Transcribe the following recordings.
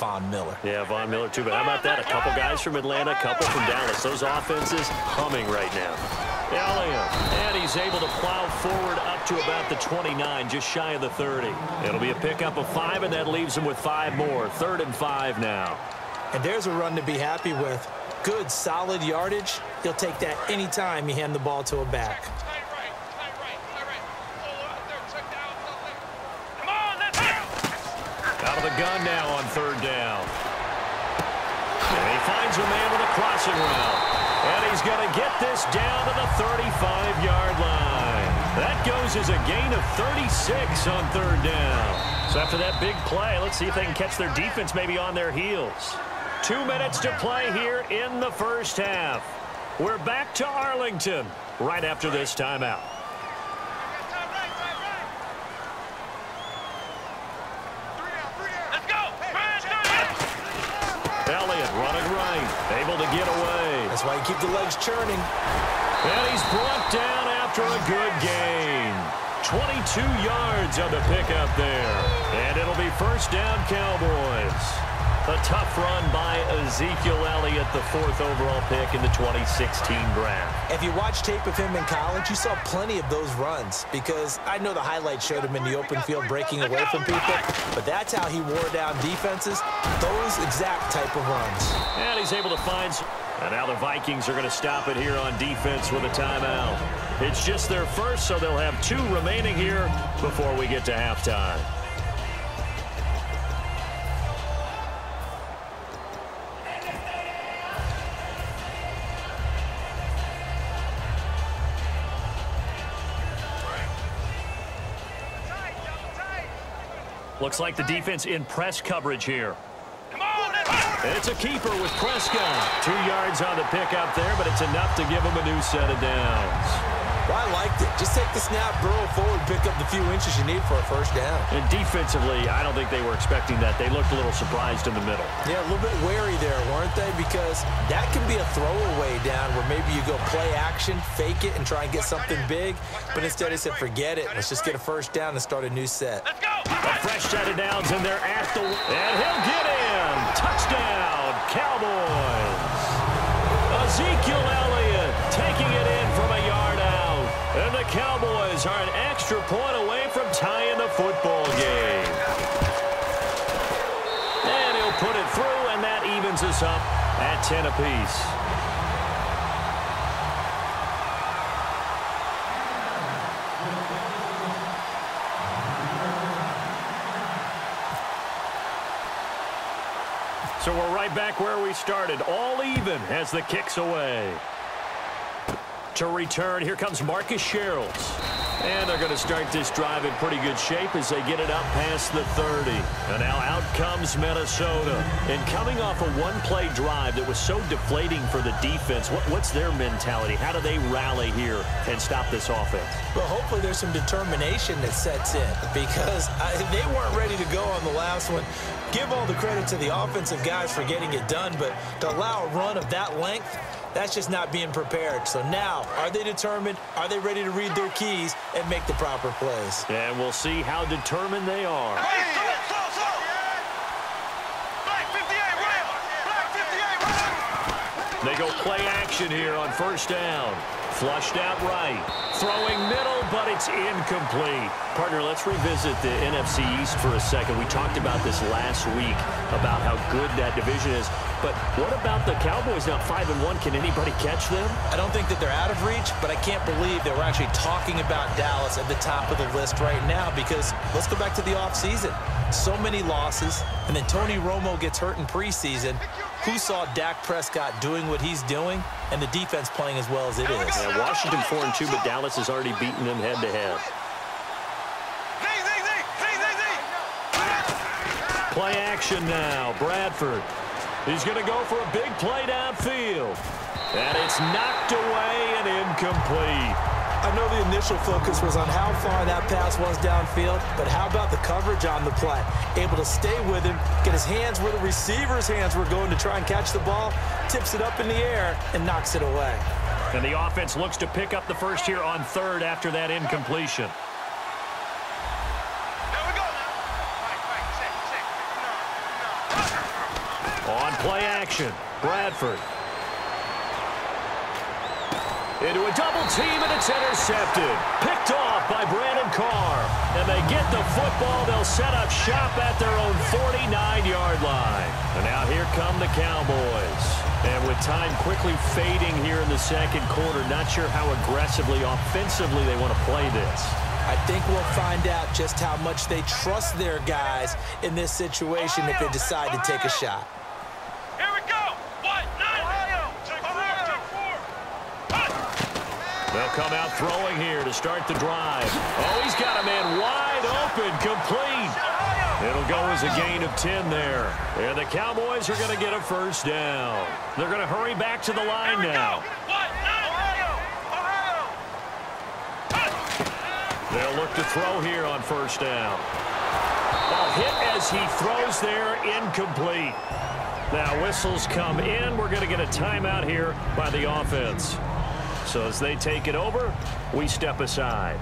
Von Miller. Yeah, Von Miller too, but how about that? A couple guys from Atlanta, a couple from Dallas. Those offenses humming right now. Elliott, and he's able to plow forward up to about the 29, just shy of the 30. It'll be a pickup of 5, and that leaves him with 5 more. 3rd and 5 now. And there's a run to be happy with. Good, solid yardage. He'll take that anytime you hand the ball to a back. Out of the gun now on 3rd down. And he finds a man with a crossing route. And he's going to get this down to the 35-yard line. That goes as a gain of 36 on 3rd down. So after that big play, let's see if they can catch their defense maybe on their heels. 2 minutes to play here in the first half. We're back to Arlington right after this timeout. Elliott running right, able to get away. That's why you keep the legs churning. And he's brought down after a good gain. 22 yards on the pickup there. And it'll be 1st down Cowboys. A tough run by Ezekiel Elliott, the 4th overall pick in the 2016 draft. If you watch tape of him in college, you saw plenty of those runs because I know the highlights showed him in the open field breaking away from people, but that's how he wore down defenses, those exact type of runs. And he's able to find some. And now the Vikings are going to stop it here on defense with a timeout. It's just their first, so they'll have 2 remaining here before we get to halftime. Looks like the defense in press coverage here. It's a keeper with Prescott. 2 yards on the pickup there, but it's enough to give him a new set of downs. Well, I liked it. Just take the snap, burrow forward, pick up the few inches you need for a 1st down. And defensively, I don't think they were expecting that. They looked a little surprised in the middle. Yeah, a little bit wary there, weren't they? Because that can be a throwaway down where maybe you go play action, fake it, and try and get something big. But instead he said, forget it. Let's just get a 1st down and start a new set. Let's go! A fresh set of downs, and they're at the... And he'll get in! Touchdown, Cowboys! Ezekiel Elliott taking it in from a yard out. And the Cowboys are an extra point away from tying the football game. And he'll put it through, and that evens us up at 10 apiece. So we're right back where we started, all even as the kick's away. To return, here comes Marcus Sherrills. And they're going to start this drive in pretty good shape as they get it up past the 30. And now out comes Minnesota. And coming off a one-play drive that was so deflating for the defense, what's their mentality? How do they rally here and stop this offense? Well, hopefully there's some determination that sets in because they weren't ready to go on the last one. Give all the credit to the offensive guys for getting it done, but to allow a run of that length, that's just not being prepared. So now, are they determined? Are they ready to read their keys and make the proper plays? And we'll see how determined they are. They go play action here on 1st down. Flushed out right. Throwing middle, but it's incomplete. Partner, let's revisit the NFC East for a second. We talked about this last week, about how good that division is. But what about the Cowboys now 5-1? Can anybody catch them? I don't think that they're out of reach, but I can't believe that we're actually talking about Dallas at the top of the list right now because let's go back to the offseason. So many losses, and then Tony Romo gets hurt in preseason. Who saw Dak Prescott doing what he's doing and the defense playing as well as it is? Yeah, Washington 4-2, but Dallas has already beaten them head-to-head. Play action now. Bradford. He's going to go for a big play downfield. And it's knocked away and incomplete. I know the initial focus was on how far that pass was downfield, but how about the coverage on the play? Able to stay with him, get his hands where the receiver's hands were going to try and catch the ball, tips it up in the air, and knocks it away. And the offense looks to pick up the first here on 3rd after that incompletion. On play action, Bradford. Into a double team, and it's intercepted. Picked off by Brandon Carr. And they get the football. They'll set up shop at their own 49-yard line. And now here come the Cowboys. And with time quickly fading here in the second quarter, not sure how aggressively, offensively they want to play this. I think we'll find out just how much they trust their guys in this situation if they decide to take a shot. Here we go. They'll come out throwing here to start the drive. Oh, he's got a man wide open, complete. It'll go as a gain of 10 there. And the Cowboys are going to get a first down. They're going to hurry back to the line now. They'll look to throw here on first down. Ball hit as he throws there, incomplete. Now whistles come in. We're going to get a timeout here by the offense. So as they take it over, we step aside.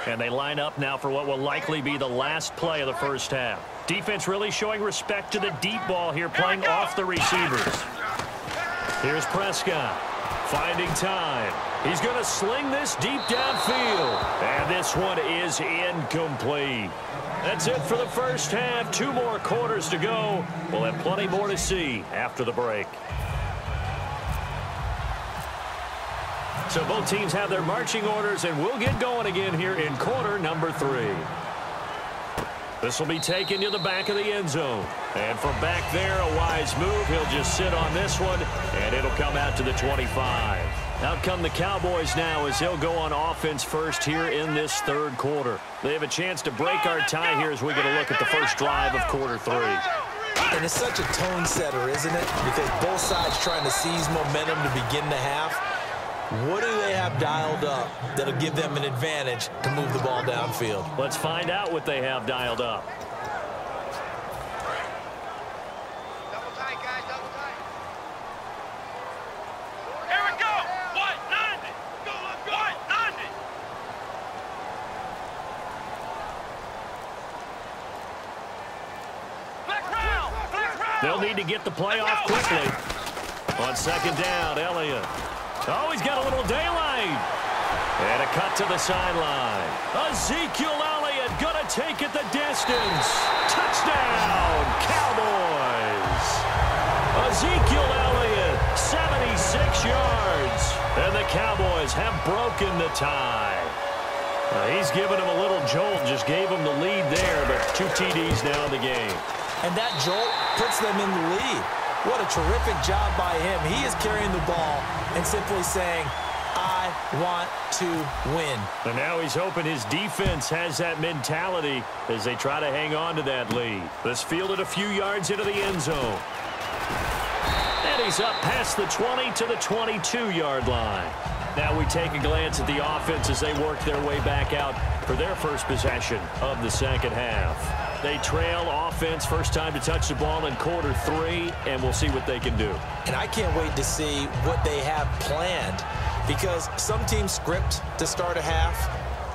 And they line up now for what will likely be the last play of the first half. Defense really showing respect to the deep ball here, playing off the receivers. Here's Prescott finding time. He's going to sling this deep downfield. And this one is incomplete. That's it for the first half. 2 more quarters to go. We'll have plenty more to see after the break. So both teams have their marching orders, and we'll get going again here in quarter number 3. This will be taken to the back of the end zone. And from back there, a wise move. He'll just sit on this one, and it'll come out to the 25. Out come the Cowboys now as they'll go on offense first here in this third quarter. They have a chance to break our tie here as we get a look at the first drive of quarter 3. And it's such a tone setter, isn't it? Because both sides trying to seize momentum to begin the half. What do they have dialed up that'll give them an advantage to move the ball downfield? Let's find out what they have dialed up. Double tight, guys, double tight. Here we go. 190. Go, let's go. 190. Flex round. Flex round. They'll need to get the play off quickly. On second down, Elliott. Oh, he's got a little daylight. And a cut to the sideline. Ezekiel Elliott going to take it the distance. Touchdown, Cowboys. Ezekiel Elliott, 76 yards. And the Cowboys have broken the tie. He's given him a little jolt, just gave him the lead there, but 2 TDs now in the game. And that jolt puts them in the lead. What a terrific job by him. He is carrying the ball and simply saying, I want to win. And now he's hoping his defense has that mentality as they try to hang on to that lead. This fielded a few yards into the end zone. And he's up past the 20 to the 22-yard line. Now we take a glance at the offense as they work their way back out for their first possession of the second half. They trail offense, first time to touch the ball in quarter 3, and we'll see what they can do. And I can't wait to see what they have planned, because some teams script to start a half.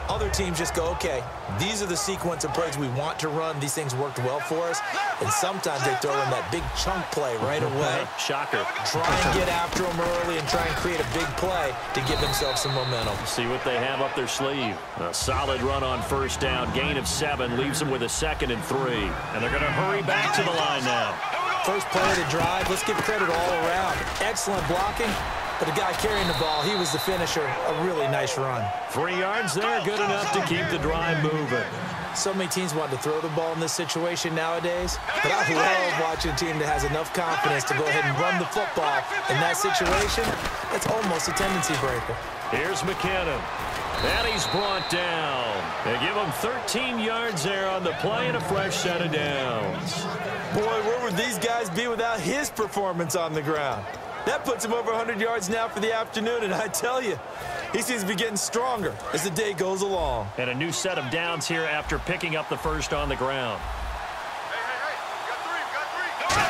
Other teams just go, okay, these are the sequence of plays we want to run. These things worked well for us. And sometimes they throw in that big chunk play right away. Shocker. Try and get after them early and try and create a big play to give themselves some momentum. See what they have up their sleeve. A solid run on first down. Gain of 7 leaves them with a 2nd and 3. And they're going to hurry back to the line now. First play of the drive. Let's give credit all around. Excellent blocking. But the guy carrying the ball, he was the finisher. A really nice run. 3 yards there, good enough to keep the drive moving. So many teams want to throw the ball in this situation nowadays. But I love watching a team that has enough confidence to go ahead and run the football in that situation. It's almost a tendency breaker. Here's McKinnon. And he's brought down. They give him 13 yards there on the play and a fresh set of downs. Boy, where would these guys be without his performance on the ground? That puts him over 100 yards now for the afternoon, and I tell you, He seems to be getting stronger as the day goes along. And a new set of downs here after picking up the first on the ground. Hey, we got three.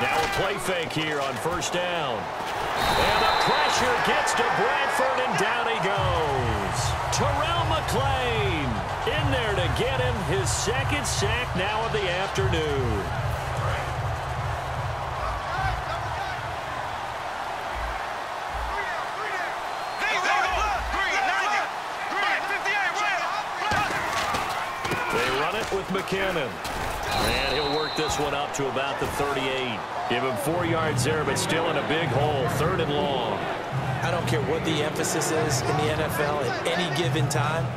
Now a play fake here on first down. And the pressure gets to Bradford, and down he goes. Terrell McClain in there to get him his second sack now of the afternoon. With McKinnon. And he'll work this one up to about the 38. Give him 4 yards there, but still in a big hole. 3rd and long. I don't care what the emphasis is in the NFL at any given time.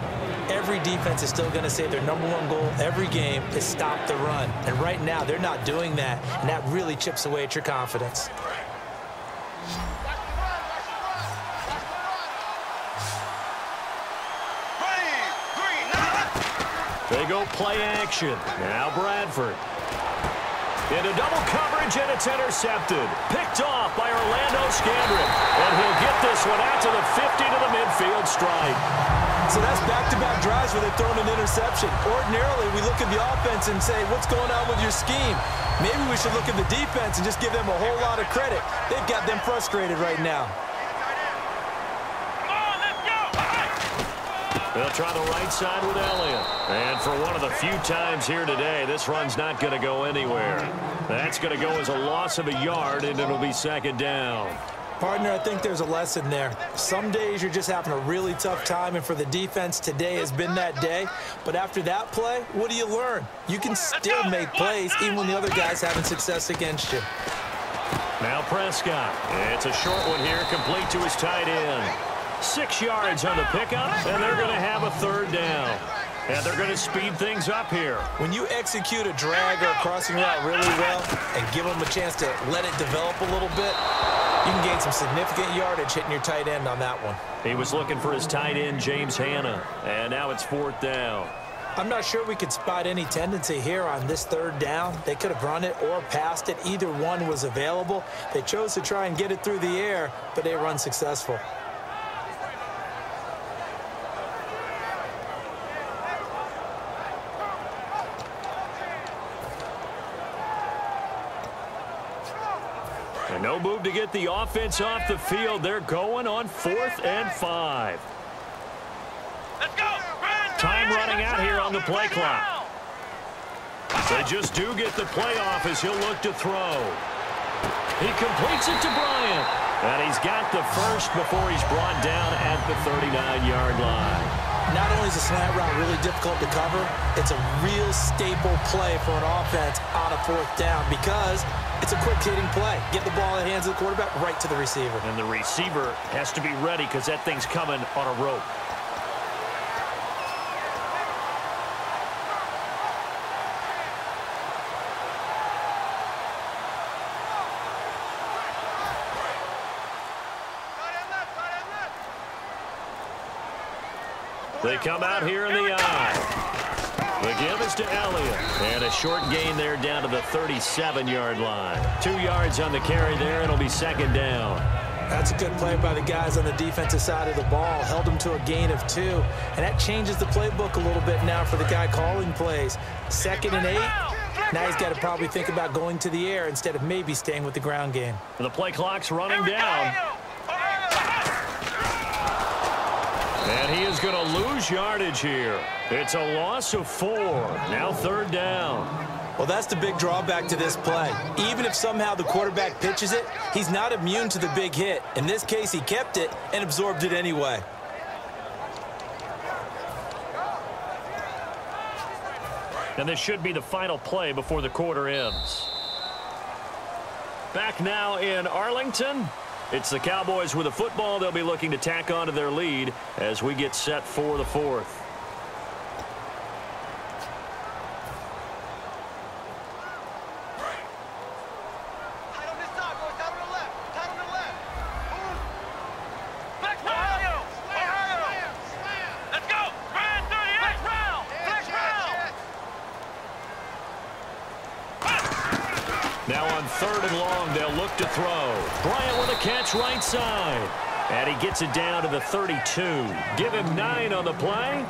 Every defense is still going to say their #1 goal every game is stop the run. And right now, they're not doing that, and that really chips away at your confidence. They go play action. Now Bradford. Into double coverage, and it's intercepted. Picked off by Orlando Scandrick. And he'll get this one out to the 50 to the midfield stripe. So that's back-to-back drives where they're throwing an interception. Ordinarily, we look at the offense and say, what's going on with your scheme? Maybe we should look at the defense and just give them a whole lot of credit. They've got them frustrated right now. They'll try the right side with Elliott. And for one of the few times here today, this run's not going to go anywhere. That's going to go as a loss of a yard, and it'll be 2nd down. Partner, I think there's a lesson there. Some days you're just having a really tough time, and for the defense, today has been that day. But after that play, what do you learn? You can still make plays even when the other guy's having success against you. Now Prescott. It's a short one here, complete to his tight end. 6 yards on the pickup, and they're going to have a 3rd down. And they're going to speed things up here. When you execute a drag or a crossing route really well and give them a chance to let it develop a little bit, you can gain some significant yardage hitting your tight end on that one. He was looking for his tight end, James Hanna, and now it's 4th down. I'm not sure we could spot any tendency here on this 3rd down. They could have run it or passed it. Either one was available. They chose to try and get it through the air, but they were unsuccessful. No move to get the offense off the field. They're going on 4th and 5. Let's go. Time running out here on the play clock. They just do get the play off as he'll look to throw. He completes it to Bryant. And he's got the first before he's brought down at the 39-yard line. Not only is a slant route really difficult to cover, it's a real staple play for an offense on a 4th down because it's a quick-hitting play. Get the ball in the hands of the quarterback right to the receiver. And the receiver has to be ready because that thing's coming on a rope. They come out here in the eye. The give is to Elliott. And a short gain there down to the 37-yard line. 2 yards on the carry there, and it'll be 2nd down. That's a good play by the guys on the defensive side of the ball. Held them to a gain of 2. And that changes the playbook a little bit now for the guy calling plays. 2nd and 8. Now he's got to probably think about going to the air instead of maybe staying with the ground game. The play clock's running down. And he is going to lose yardage here. It's a loss of 4. Now 3rd down. Well, that's the big drawback to this play. Even if somehow the quarterback pitches it, he's not immune to the big hit. In this case, he kept it and absorbed it anyway. And this should be the final play before the quarter ends. Back now in Arlington. It's the Cowboys with the football. They'll be looking to tack on to their lead as we get set for the 4th. Now on 3rd and long, they'll look to throw. Bryant with a catch right side. And he gets it down to the 32. Give him 9 on the play.